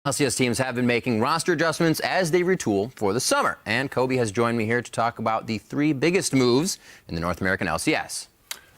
LCS teams have been making roster adjustments as they retool for the summer. And Kobe has joined me here to talk about the three biggest moves in the North American LCS.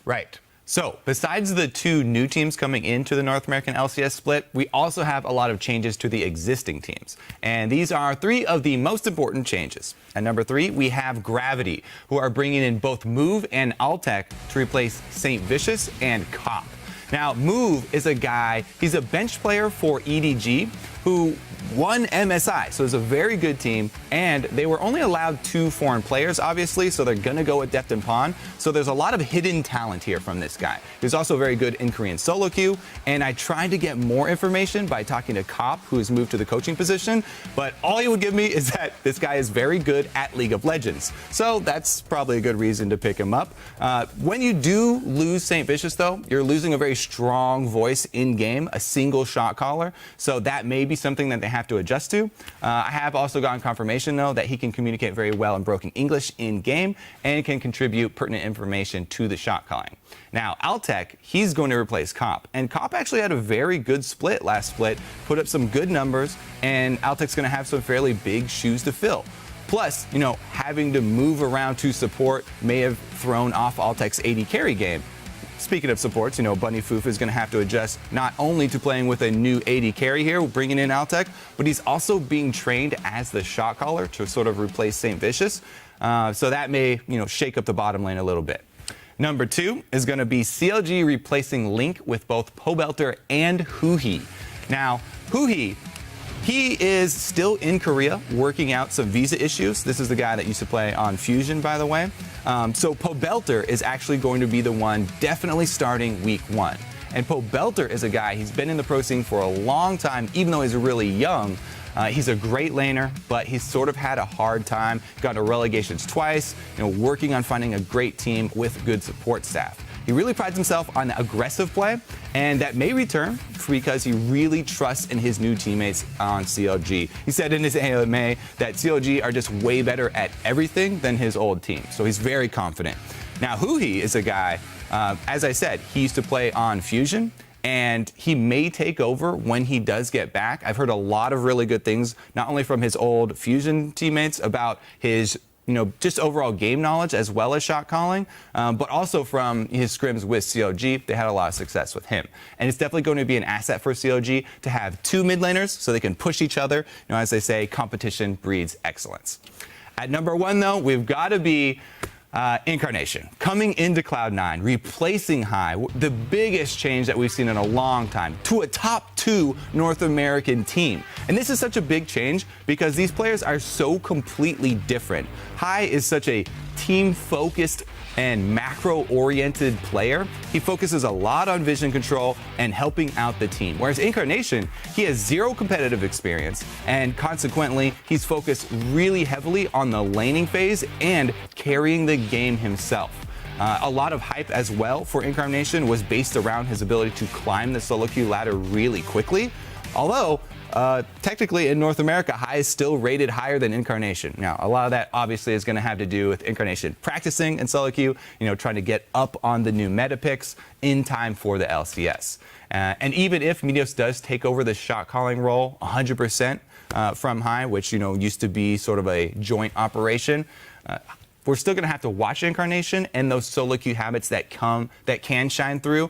Right. So, besides the two new teams coming into the North American LCS split, we also have a lot of changes to the existing teams. And these are three of the most important changes. At number 3, we have Gravity, who are bringing in both Move and Altec to replace St. Vicious and Cop. Now, Move is a guy, he's a bench player for EDG who won MSI, so it's a very good team, and they were only allowed 2 foreign players, obviously, so they're going to go with Deft and Pawn. So there's a lot of hidden talent here from this guy. He's also very good in Korean solo queue, and I tried to get more information by talking to Cop, who has moved to the coaching position, but all he would give me is that this guy is very good at League of Legends. So that's probably a good reason to pick him up. When you do lose St. Vicious, though, you're losing a very strong voice in-game, a single shot caller, so that may be something that they have to adjust to. I have also gotten confirmation, though, that he can communicate very well in broken English in-game and can contribute pertinent information to the shot calling. Now, Altec, he's going to replace Cop, and Cop actually had a very good split last split, put up some good numbers, and Altec's going to have some fairly big shoes to fill. Plus, you know, having to move around to support may have thrown off Altec's AD carry game. Speaking of supports, you know, Bunny Foof is going to have to adjust not only to playing with a new AD carry here, bringing in Altec, but he's also being trained as the shot caller to sort of replace St. Vicious. So that may, you know, shake up the bottom lane a little bit. Number 2 is going to be CLG replacing Link with both Pobelter and Huhi. Now, Huhi, he is still in Korea working out some visa issues. This is the guy that used to play on Fusion, by the way. So Pobelter is actually going to be the one definitely starting week 1. And Pobelter is a guy, he's been in the pro scene for a long time, even though he's really young. He's a great laner, but he's sort of had a hard time. Got to relegations twice, you know, working on finding a great team with good support staff. He really prides himself on aggressive play, and that may return because he really trusts in his new teammates on CLG. He said in his AMA that CLG are just way better at everything than his old team, so he's very confident. Now, Huhi is a guy, as I said, he used to play on Fusion, and he may take over when he does get back. I've heard a lot of really good things, not only from his old Fusion teammates about his, you know, just overall game knowledge as well as shot calling, but also from his scrims with CLG. They had a lot of success with him. And it's definitely going to be an asset for CLG to have 2 mid laners so they can push each other. You know, as they say, competition breeds excellence. At number 1, though, we've got to be Incarnation, coming into Cloud9, replacing High, the biggest change that we've seen in a long time, to a top 2 North American team. And this is such a big change because these players are so completely different. High is such a team-focused and macro-oriented player. He focuses a lot on vision control and helping out the team. Whereas Incarnation, he has 0 competitive experience, and consequently, he's focused really heavily on the laning phase and carrying the game himself. A lot of hype as well for Incarnation was based around his ability to climb the solo queue ladder really quickly. Although, technically in North America, High is still rated higher than Incarnation. Now, a lot of that obviously is going to have to do with Incarnation practicing in solo queue, you know, trying to get up on the new meta picks in time for the LCS. And even if Meteos does take over the shot calling role 100% from High, which, you know, used to be sort of a joint operation, we're still going to have to watch Incarnation and those solo queue habits that can shine through.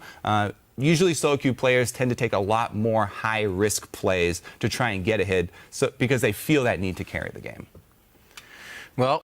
Usually solo queue players tend to take a lot more high-risk plays to try and get ahead because they feel that need to carry the game. Well,